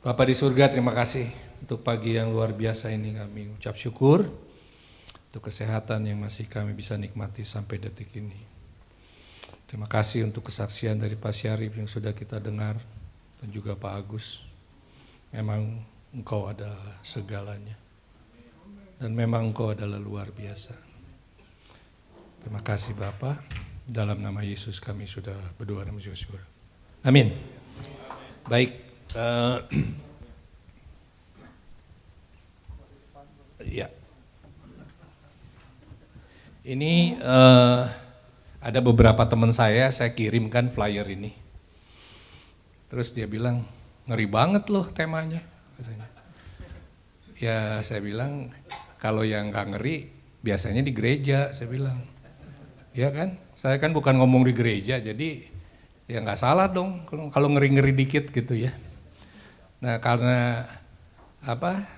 Bapa di surga, terima kasih untuk pagi yang luar biasa ini. Kami ucap syukur untuk kesehatan yang masih kami bisa nikmati sampai detik ini. Terima kasih untuk kesaksian dari Pak Syarif yang sudah kita dengar dan juga Pak Agus. Memang Engkau adalah segalanya dan memang Engkau adalah luar biasa. Terima kasih Bapak. Dalam nama Yesus kami sudah berdoa dan bersyukur. Amin. Baik. Ya. Ini ada beberapa teman saya kirimkan flyer ini. Terus dia bilang, ngeri banget loh temanya. Katanya. Ya saya bilang, kalau yang gak ngeri biasanya di gereja, saya bilang. Ya kan, saya kan bukan ngomong di gereja, jadi ya gak salah dong kalau ngeri-ngeri dikit gitu ya. Nah karena apa,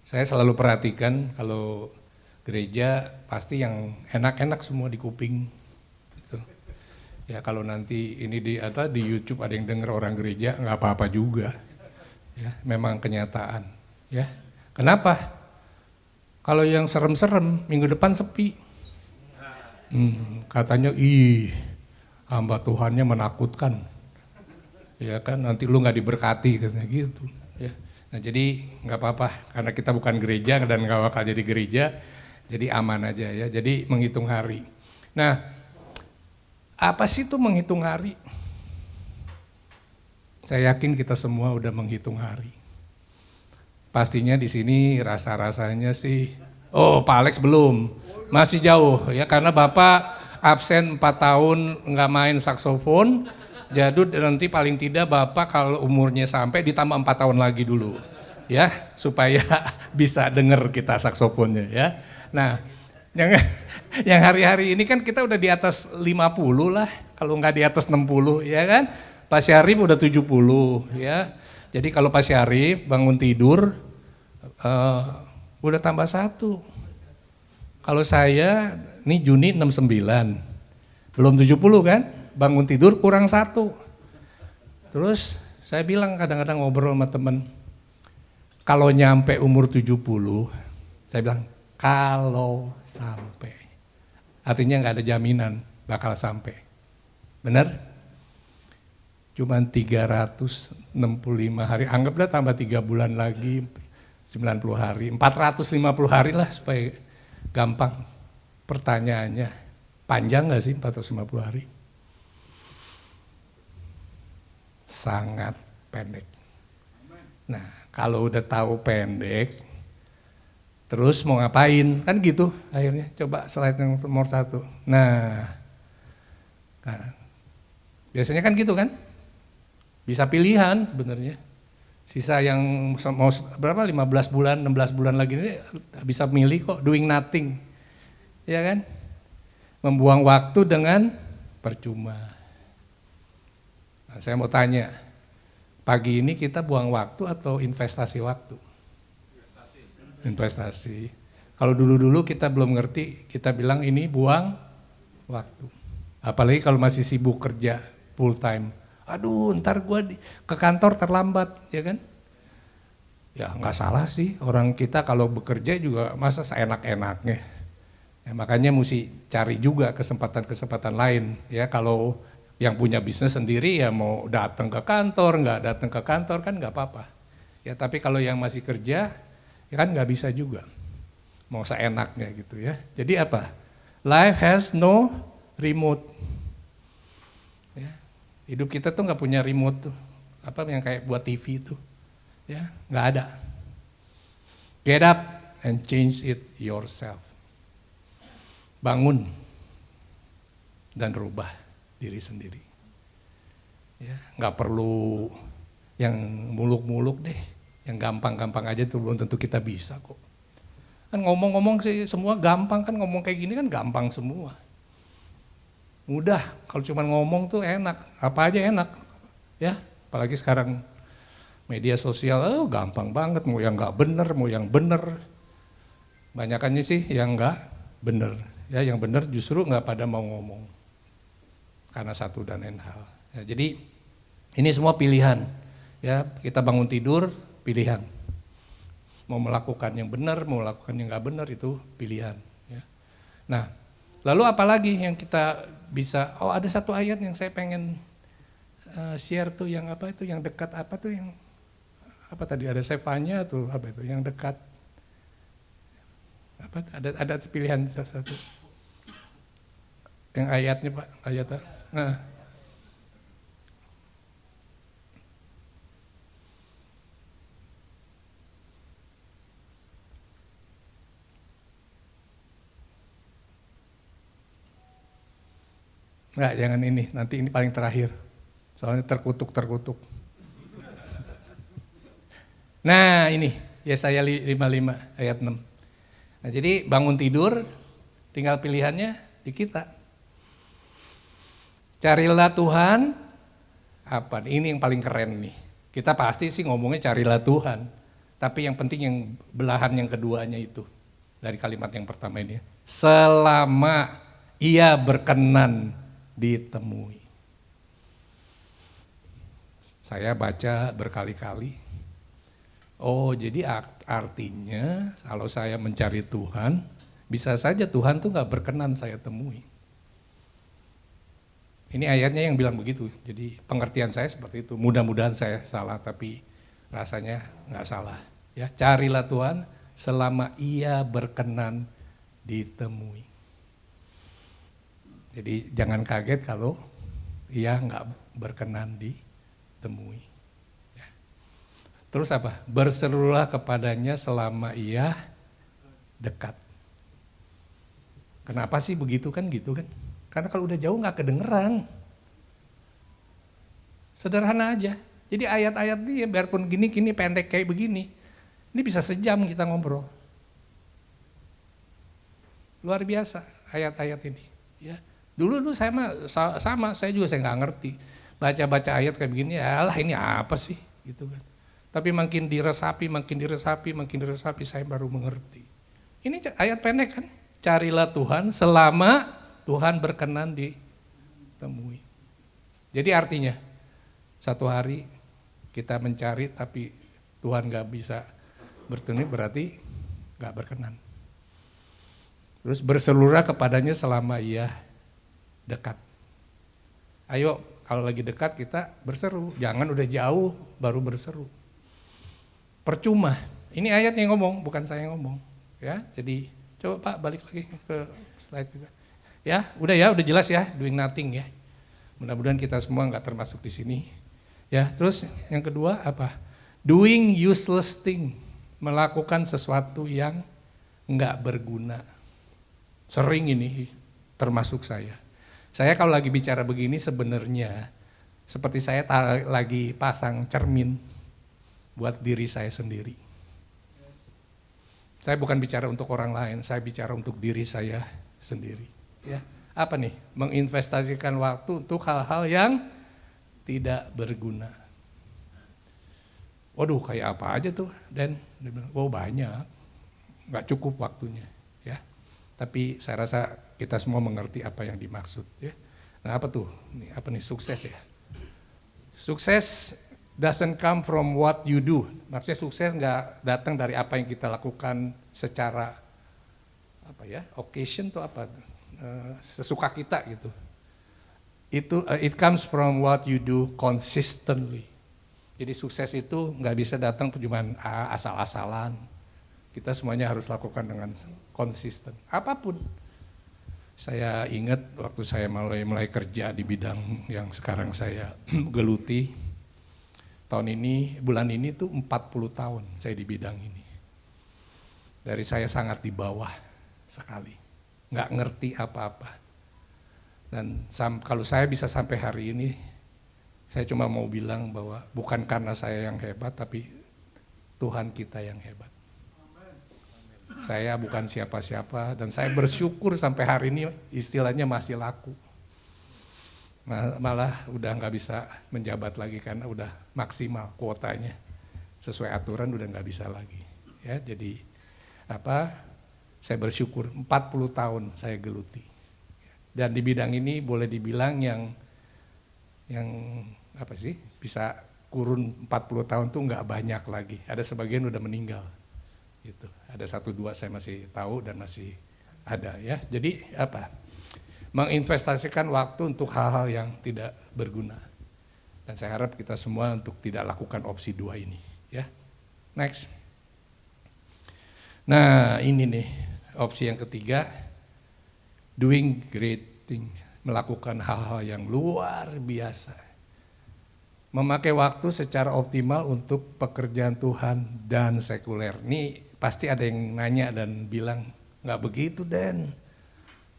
saya selalu perhatikan kalau gereja pasti yang enak-enak semua di kuping. Gitu. Ya kalau nanti ini di YouTube ada yang denger orang gereja nggak apa-apa juga. Ya memang kenyataan. Ya kenapa? Kalau yang serem-serem minggu depan sepi. Katanya hamba Tuhannya menakutkan. Ya kan nanti lu nggak diberkati katanya gitu. Ya. Nah jadi nggak apa-apa karena kita bukan gereja dan nggak bakal jadi gereja, jadi aman aja ya. Jadi menghitung hari. Nah apa sih itu menghitung hari? Saya yakin kita semua udah menghitung hari. Pastinya di sini rasa-rasanya sih, oh Pak Alex belum, masih jauh ya karena Bapak absen 4 tahun nggak main saksofon. Jadi nanti paling tidak Bapak kalau umurnya sampai ditambah 4 tahun lagi dulu ya supaya bisa denger kita saksofonnya ya. Nah yang hari-hari ini kan kita udah di atas 50 lah kalau nggak di atas 60 ya kan. Pak Syarif udah 70 ya. Jadi kalau Pak Syarif bangun tidur udah tambah 1. Kalau saya ini Juni 69 belum 70 kan. Bangun tidur kurang 1. Terus saya bilang kadang-kadang ngobrol sama temen, kalau nyampe umur 70, saya bilang kalau sampai. Artinya nggak ada jaminan bakal sampai. Benar? Cuman 365 hari, anggaplah tambah 3 bulan lagi, 90 hari, 450 hari lah supaya gampang. Pertanyaannya, panjang nggak sih 450 hari? Sangat pendek. Nah kalau udah tahu pendek, terus mau ngapain? Kan gitu akhirnya. Coba slide yang nomor 1. Nah biasanya kan gitu kan? Bisa pilihan sebenarnya. Sisa yang mau berapa 15 bulan, 16 bulan lagi ini bisa milih kok, doing nothing. Ya kan? Membuang waktu dengan percuma. Nah, saya mau tanya, pagi ini kita buang waktu atau investasi waktu? Investasi. Kalau dulu-dulu kita belum ngerti, kita bilang ini buang waktu. Apalagi kalau masih sibuk kerja full time. Aduh ntar gue ke kantor terlambat, ya kan? Ya nggak salah sih, orang kita kalau bekerja juga masa seenak-enaknya. Ya, makanya mesti cari juga kesempatan-kesempatan lain. Ya kalau yang punya bisnis sendiri ya mau datang ke kantor, nggak datang ke kantor kan nggak apa-apa. Ya tapi kalau yang masih kerja, ya kan nggak bisa juga. Mau seenaknya gitu ya. Jadi apa? Life has no remote. Ya, hidup kita tuh nggak punya remote tuh. Apa yang kayak buat TV itu? Ya nggak ada. Get up and change it yourself. Bangun dan rubah diri sendiri. Ya, nggak perlu yang muluk-muluk deh, yang gampang-gampang aja tuh belum tentu kita bisa kok. Kan ngomong-ngomong sih semua gampang kan, ngomong kayak gini kan gampang semua. Mudah, kalau cuma ngomong tuh enak, apa aja enak. Ya, apalagi sekarang media sosial, gampang banget, mau yang nggak bener, mau yang bener. Banyakannya sih yang nggak bener. Ya, yang bener justru nggak pada mau ngomong. Karena satu dan lain hal. Ya, jadi ini semua pilihan. Ya, kita bangun tidur, pilihan. Mau melakukan yang benar, mau melakukan yang nggak benar itu pilihan. Ya. Nah, lalu apalagi yang kita bisa? Oh, ada satu ayat yang saya pengen share tuh, yang apa itu, yang dekat apa tuh, yang apa tadi, ada Sefanya tuh, apa itu, yang dekat. Apa? Ada pilihan satu. Yang ayatnya Pak, ayatnya. Nah. Enggak, jangan ini, nanti ini paling terakhir. Soalnya terkutuk. Nah ini, Yesaya 55 ayat 6. Nah jadi bangun tidur, tinggal pilihannya di kita. Carilah Tuhan, apa ini yang paling keren nih. Kita pasti sih ngomongnya carilah Tuhan. Tapi yang penting yang belahan yang keduanya itu. Dari kalimat yang pertama ini. Selama ia berkenan ditemui. Saya baca berkali-kali. Oh, jadi artinya kalau saya mencari Tuhan, bisa saja Tuhan tuh gak berkenan saya temui. Ini ayatnya yang bilang begitu, jadi pengertian saya seperti itu. Mudah-mudahan saya salah, tapi rasanya gak salah. Ya, carilah Tuhan selama ia berkenan ditemui. Jadi jangan kaget kalau ia nggak berkenan ditemui. Ya. Terus apa? Berserulah kepadanya selama ia dekat. Kenapa sih begitu kan gitu kan? Karena kalau udah jauh nggak kedengeran. Sederhana aja. Jadi ayat-ayat dia biarpun gini pendek kayak begini, ini bisa sejam kita ngobrol. Luar biasa ayat-ayat ini. Ya. Dulu tuh saya juga saya nggak ngerti. Baca-baca ayat kayak begini, alah ini apa sih gitu kan. Tapi makin diresapi saya baru mengerti. Ini ayat pendek kan, carilah Tuhan selama Tuhan berkenan ditemui. Jadi artinya, satu hari kita mencari tapi Tuhan gak bisa bertemu berarti gak berkenan. Terus berseluruh kepadanya selama ia dekat. Ayo kalau lagi dekat kita berseru, jangan udah jauh baru berseru. Percuma. Ini ayat yang ngomong, bukan saya yang ngomong. Ya, jadi coba Pak balik lagi ke slide kita. Ya, udah jelas ya, doing nothing ya. Mudah-mudahan kita semua nggak termasuk di sini. Ya, terus yang kedua apa? Doing useless thing, melakukan sesuatu yang nggak berguna. Sering ini termasuk saya. Saya kalau lagi bicara begini sebenarnya seperti saya lagi pasang cermin buat diri saya sendiri. Saya bukan bicara untuk orang lain, saya bicara untuk diri saya sendiri. Ya, apa nih? Menginvestasikan waktu untuk hal-hal yang tidak berguna. Waduh, kayak apa aja tuh? Dan dia bilang, oh banyak, nggak cukup waktunya. Ya, tapi saya rasa kita semua mengerti apa yang dimaksud. Ya. Nah apa tuh? Apa nih sukses ya? Sukses doesn't come from what you do. Maksudnya sukses nggak datang dari apa yang kita lakukan secara apa ya? Occasion tuh apa? Sesuka kita gitu. It comes from what you do consistently. Jadi sukses itu nggak bisa datang cuma asal-asalan. Kita semuanya harus lakukan dengan konsisten. Apapun. Saya ingat waktu saya mulai kerja di bidang yang sekarang saya geluti. Tahun ini, bulan ini tuh 40 tahun saya di bidang ini. Dari saya sangat di bawah sekali. Nggak ngerti apa-apa. Dan kalau saya bisa sampai hari ini, saya cuma mau bilang bahwa bukan karena saya yang hebat, tapi Tuhan kita yang hebat. Saya bukan siapa-siapa dan saya bersyukur sampai hari ini istilahnya masih laku. Malah udah nggak bisa menjabat lagi karena udah maksimal kuotanya. Sesuai aturan udah nggak bisa lagi. Ya, jadi saya bersyukur 40 tahun saya geluti. Dan di bidang ini boleh dibilang yang apa sih bisa kurun 40 tahun tuh nggak banyak lagi. Ada sebagian udah meninggal. Gitu. Ada 1-2 saya masih tahu dan masih ada ya. Jadi apa? Menginvestasikan waktu untuk hal-hal yang tidak berguna. Dan saya harap kita semua untuk tidak lakukan opsi 2 ini. Ya. Next. Nah ini nih opsi yang ketiga. Doing great things. Melakukan hal-hal yang luar biasa. Memakai waktu secara optimal untuk pekerjaan Tuhan dan sekuler. Ini pasti ada yang nanya dan bilang, nggak begitu Dan.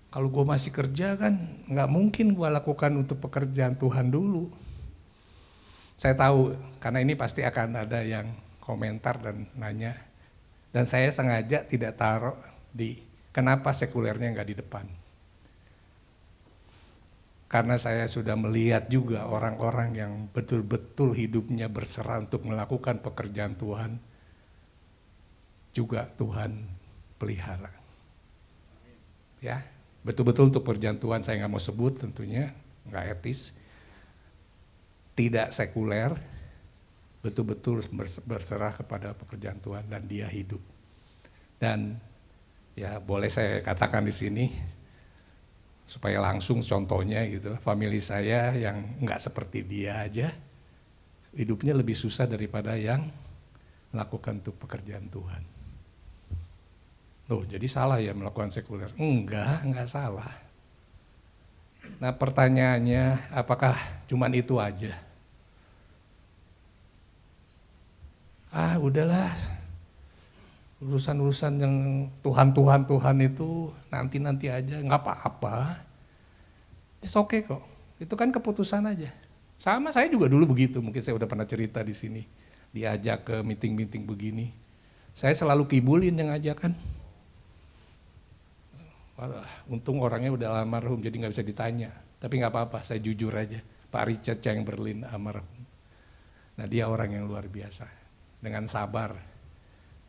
Kalau gue masih kerja kan nggak mungkin gue lakukan untuk pekerjaan Tuhan dulu. Saya tahu karena ini pasti akan ada yang komentar dan nanya. Dan saya sengaja tidak taruh di kenapa sekulernya nggak di depan. Karena saya sudah melihat juga orang-orang yang betul-betul hidupnya berserah untuk melakukan pekerjaan Tuhan, juga Tuhan pelihara. Ya, betul-betul untuk pekerjaan Tuhan saya nggak mau sebut tentunya, nggak etis. Tidak sekuler, betul-betul berserah kepada pekerjaan Tuhan dan dia hidup. Dan ya boleh saya katakan di sini, supaya langsung contohnya gitu, famili saya yang nggak seperti dia aja, hidupnya lebih susah daripada yang melakukan untuk pekerjaan Tuhan. Loh, jadi salah ya melakukan sekuler? Enggak salah. Nah pertanyaannya, apakah cuman itu aja? Udahlah, urusan-urusan yang Tuhan itu nanti aja, nggak apa-apa. It's okay kok, itu kan keputusan aja. Sama saya juga dulu begitu, mungkin saya udah pernah cerita di sini. Diajak ke meeting-meeting begini, saya selalu kibulin yang ajakan. Untung orangnya udah almarhum jadi nggak bisa ditanya, tapi nggak apa-apa, saya jujur aja. Pak Richard Chamberlain almarhum. Nah dia orang yang luar biasa, dengan sabar.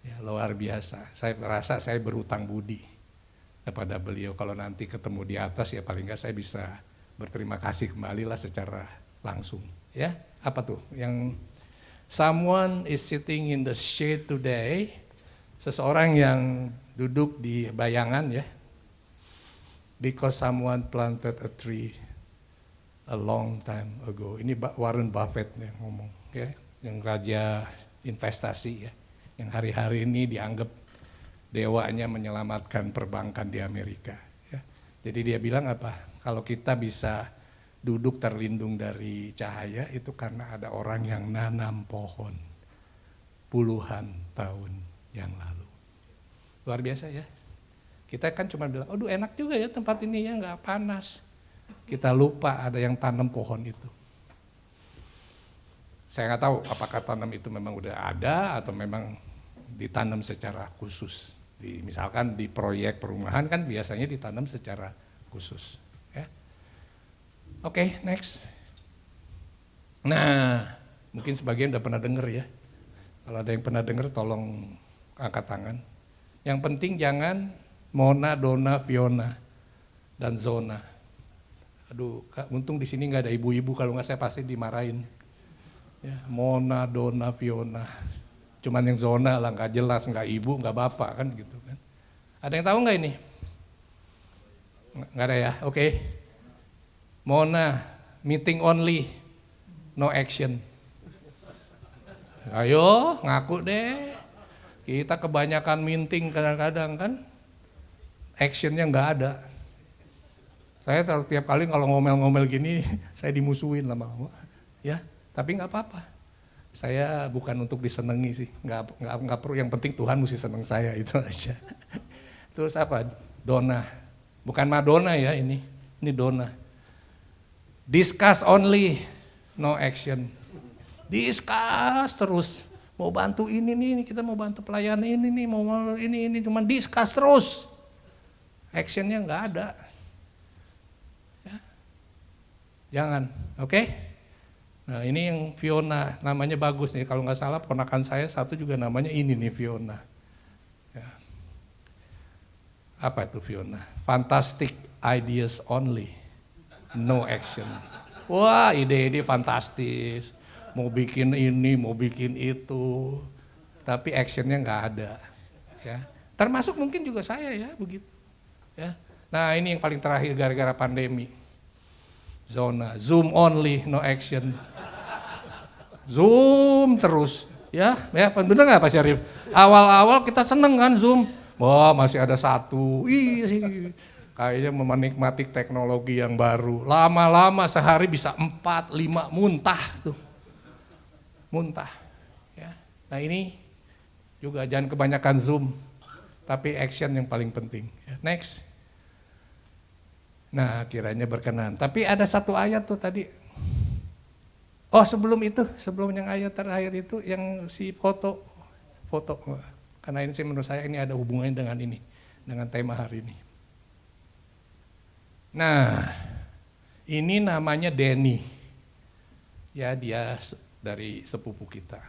Ya, luar biasa. Saya merasa saya berutang budi kepada beliau. Kalau nanti ketemu di atas ya paling nggak saya bisa berterima kasih kembali lah secara langsung. Ya, apa tuh? Yang someone is sitting in the shade today. Seseorang yang duduk di bayangan ya. Because someone planted a tree a long time ago. Ini Warren Buffett yang ngomong, ya, yang raja investasi ya. Yang hari-hari ini dianggap dewanya menyelamatkan perbankan di Amerika. Ya. Jadi dia bilang apa? Kalau kita bisa duduk terlindung dari cahaya itu karena ada orang yang nanam pohon puluhan tahun yang lalu. Luar biasa ya. Kita kan cuma bilang, aduh enak juga ya tempat ini ya, nggak panas. Kita lupa ada yang tanam pohon itu. Saya nggak tahu apakah tanam itu memang udah ada atau memang ditanam secara khusus. Misalkan di proyek perumahan kan biasanya ditanam secara khusus. Ya. Oke, next. Nah, mungkin sebagian udah pernah dengar ya. Kalau ada yang pernah dengar tolong angkat tangan. Yang penting jangan Mona, Dona, Fiona, dan Zona. Aduh, untung di sini nggak ada ibu-ibu, kalau nggak saya pasti dimarahin. Ya, Mona, Dona, Fiona. Cuman yang zona lah, nggak jelas, nggak ibu, nggak bapak kan gitu kan. Ada yang tahu nggak ini? Nggak ada ya, oke. Mona, meeting only, no action. Ayo ngaku deh, kita kebanyakan meeting kadang-kadang kan, actionnya nggak ada. Saya tiap kali kalau ngomel-ngomel gini, saya dimusuhin lama-lama, ya. Tapi nggak apa-apa. Saya bukan untuk disenangi sih, nggak perlu. Yang penting Tuhan mesti seneng saya, itu aja. Terus apa? Dona, bukan Madonna ya ini Dona. Discuss only, no action. Discuss terus, mau bantu ini nih, kita mau bantu pelayanan ini nih, mau ini cuman discuss terus. Actionnya nggak ada. Ya. Jangan, oke? Nah ini yang Fiona, namanya bagus nih, kalau nggak salah ponakan saya satu juga namanya ini nih Fiona. Ya. Apa itu Fiona? Fantastic ideas only, no action. Wah ide-ide fantastis, Mau bikin ini, mau bikin itu, tapi actionnya nggak ada. Ya, termasuk mungkin juga saya ya begitu. Ya, nah ini yang paling terakhir gara-gara pandemi. Zona, Zoom only, no action. Zoom terus, ya bener nggak Pak Syarif? Awal-awal kita seneng kan Zoom, wah masih ada satu, kayaknya menikmati teknologi yang baru. Lama-lama sehari bisa 4, 5 muntah tuh, muntah. Ya. Nah ini juga jangan kebanyakan Zoom, tapi action yang paling penting. Ya. Next. Nah kiranya berkenan. Tapi ada satu ayat tuh tadi. Oh sebelum itu, sebelum yang ayat terakhir itu yang si foto. Karena ini sih menurut saya ini ada hubungannya dengan ini, dengan tema hari ini. Nah, ini namanya Denny. Ya dia dari sepupu kita.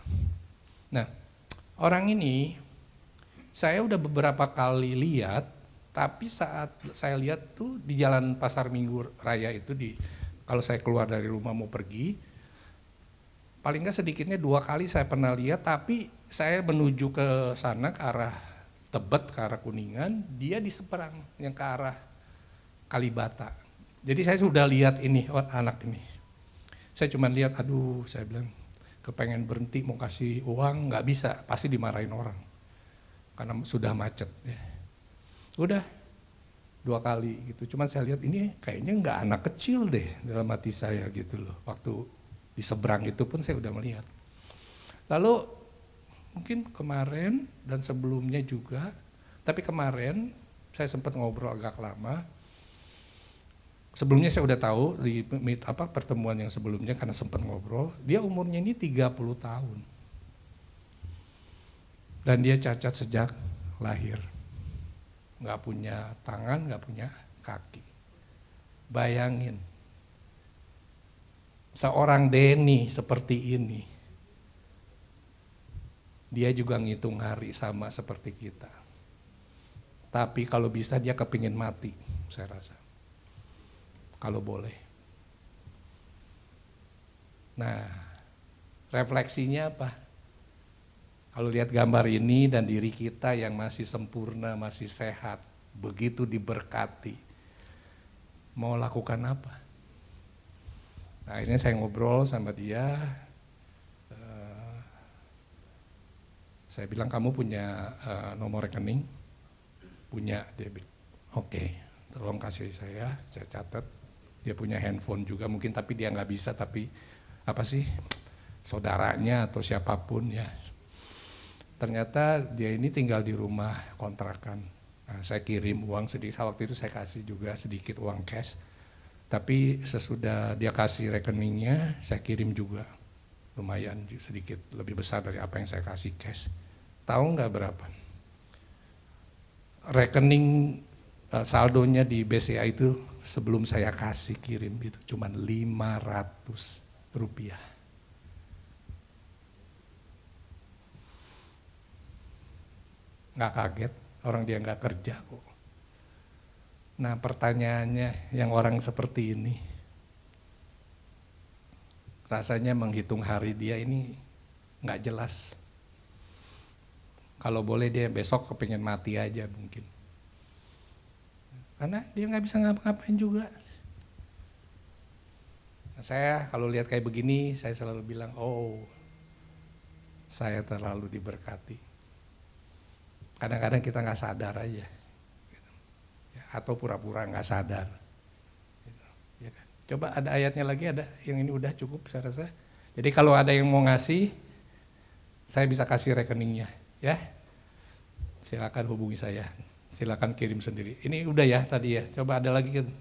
Nah, orang ini saya udah beberapa kali lihat, tapi saat saya lihat tuh di jalan Pasar Minggu Raya itu kalau saya keluar dari rumah mau pergi, paling nggak sedikitnya 2 kali saya pernah lihat, tapi saya menuju ke sana ke arah Tebet, ke arah Kuningan, dia di seberang yang ke arah Kalibata. Jadi saya sudah lihat ini, anak ini. Saya cuma lihat, aduh saya bilang kepengen berhenti mau kasih uang, nggak bisa, pasti dimarahin orang. Karena sudah macet. Ya. Udah 2 kali gitu, cuman saya lihat ini kayaknya nggak anak kecil deh dalam hati saya gitu loh, waktu di seberang itu pun saya udah melihat. Lalu mungkin kemarin dan sebelumnya juga, tapi kemarin saya sempat ngobrol agak lama. Sebelumnya saya udah tahu di pertemuan yang sebelumnya karena sempat ngobrol, dia umurnya ini 30 tahun. Dan dia cacat sejak lahir. Nggak punya tangan, nggak punya kaki. Bayangin. Seorang Denny seperti ini, dia juga ngitung hari sama seperti kita. Tapi kalau bisa dia kepingin mati, saya rasa. Kalau boleh. Nah, refleksinya apa? Kalau lihat gambar ini dan diri kita yang masih sempurna, masih sehat, begitu diberkati, mau lakukan apa? Nah, akhirnya saya ngobrol sama dia, saya bilang kamu punya nomor rekening? Punya, dia bilang oke, tolong kasih saya catat. Dia punya handphone juga mungkin, tapi dia nggak bisa, tapi apa sih, saudaranya atau siapapun ya. Ternyata dia ini tinggal di rumah kontrakan. Nah, saya kirim uang sedikit, waktu itu saya kasih juga sedikit uang cash. Tapi sesudah dia kasih rekeningnya, saya kirim juga lumayan sedikit lebih besar dari apa yang saya kasih cash. Tahu nggak berapa? Rekening saldonya di BCA itu sebelum saya kasih kirim itu cuma 500 rupiah. Nggak kaget, orang dia nggak kerja kok. Nah pertanyaannya yang orang seperti ini, rasanya menghitung hari dia ini nggak jelas. Kalau boleh dia besok kepingin mati aja mungkin. Karena dia nggak bisa ngapa-ngapain juga. Nah, saya kalau lihat kayak begini, saya selalu bilang, oh saya terlalu diberkati. Kadang-kadang kita nggak sadar aja. Atau pura-pura nggak sadar. Ya kan? Coba ada ayatnya lagi, ada yang ini udah cukup saya rasa. Jadi kalau ada yang mau ngasih, saya bisa kasih rekeningnya, ya. Silakan hubungi saya, silakan kirim sendiri. Ini udah ya tadi ya. Coba ada lagi kan.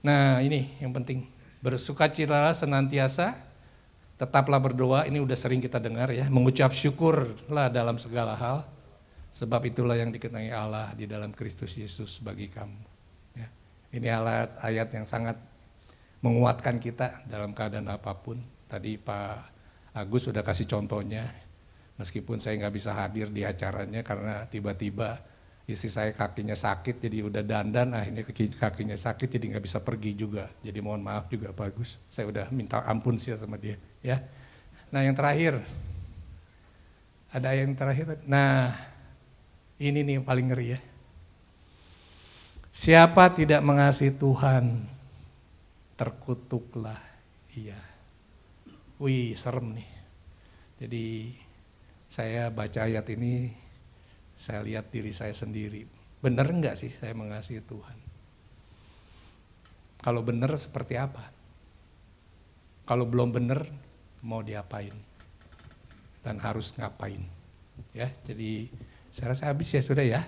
Nah ini yang penting, bersukacitalah senantiasa, tetaplah berdoa. Ini udah sering kita dengar ya. Mengucap syukurlah dalam segala hal. Sebab itulah yang dikenai Allah di dalam Kristus Yesus bagi kamu. Ya. Ini ayat yang sangat menguatkan kita dalam keadaan apapun. Tadi Pak Agus sudah kasih contohnya, meskipun saya nggak bisa hadir di acaranya karena tiba-tiba istri saya kakinya sakit, jadi udah dandan, akhirnya kakinya sakit jadi nggak bisa pergi juga. Jadi mohon maaf juga Pak Agus, saya udah minta ampun sih sama dia. Ya. Nah yang terakhir, ada yang terakhir. Nah ini nih yang paling ngeri ya. Siapa tidak mengasihi Tuhan, terkutuklah ia. Wih serem nih. Jadi saya baca ayat ini, saya lihat diri saya sendiri. Benar enggak sih saya mengasihi Tuhan? Kalau benar seperti apa? Kalau belum benar mau diapain? Dan harus ngapain? Ya, jadi saya rasa habis ya sudah ya.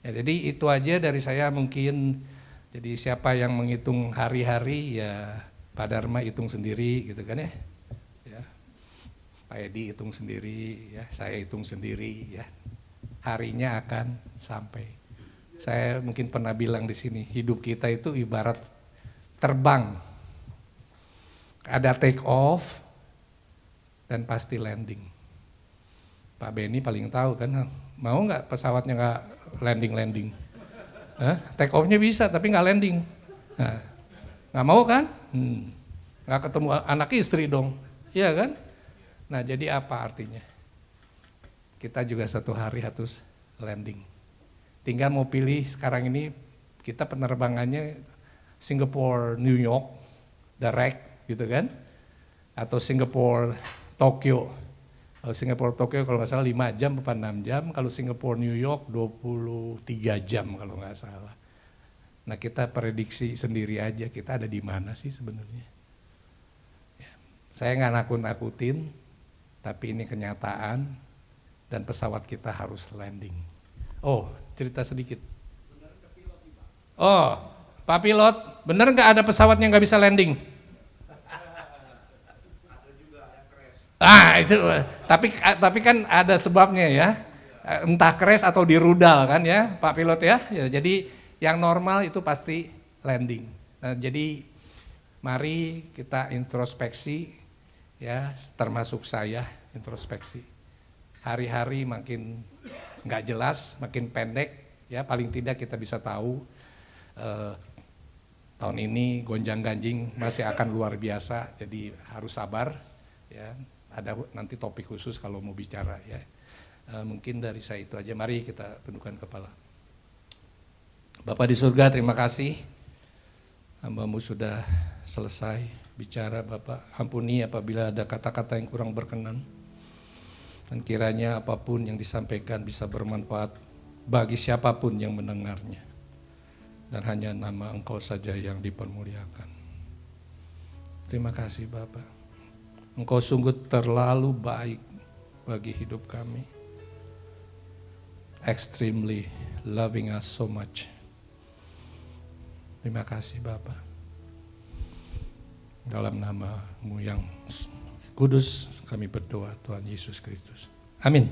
Ya jadi itu aja dari saya mungkin. Jadi siapa yang menghitung hari-hari ya Pak Dharma hitung sendiri gitu kan ya. Ya. Pak Edi hitung sendiri ya, saya hitung sendiri ya. Harinya akan sampai. Saya mungkin pernah bilang di sini, hidup kita itu ibarat terbang. Ada take off dan pasti landing. Pak Benny paling tahu kan, mau nggak pesawatnya nggak landing? Take off-nya bisa tapi nggak landing. Nah, nggak mau kan? Nggak ketemu anak istri dong, iya kan? Nah jadi apa artinya? Kita juga satu hari harus landing. Tinggal mau pilih sekarang ini kita penerbangannya Singapore, New York, direct gitu kan? Atau Singapore, Tokyo. Kalau Singapore Tokyo kalau nggak salah 5 jam, 6 jam. Kalau Singapore New York 23 jam kalau nggak salah. Nah kita prediksi sendiri aja kita ada di mana sih sebenarnya. Ya. Saya nggak nakut-nakutin, tapi ini kenyataan dan pesawat kita harus landing. Oh cerita sedikit. Oh Pak Pilot, bener nggak ada pesawat yang nggak bisa landing? Itu, tapi kan ada sebabnya ya, entah crash atau di rudal kan ya Pak Pilot ya. Jadi yang normal itu pasti landing. Nah, jadi mari kita introspeksi ya, termasuk saya introspeksi. Hari-hari makin nggak jelas, makin pendek ya, paling tidak kita bisa tahu tahun ini gonjang-ganjing masih akan luar biasa, jadi harus sabar ya. Ada nanti topik khusus kalau mau bicara ya. Mungkin dari saya itu aja. Mari kita tundukkan kepala. Bapak di surga, terima kasih. Hamba-Mu sudah selesai bicara Bapak. Ampuni apabila ada kata-kata yang kurang berkenan. Dan kiranya apapun yang disampaikan bisa bermanfaat bagi siapapun yang mendengarnya. Dan hanya nama Engkau saja yang dipermuliakan. Terima kasih Bapak. Engkau sungguh terlalu baik bagi hidup kami. Extremely loving us so much. Terima kasih Bapa. Dalam nama-Mu yang kudus kami berdoa Tuhan Yesus Kristus. Amin.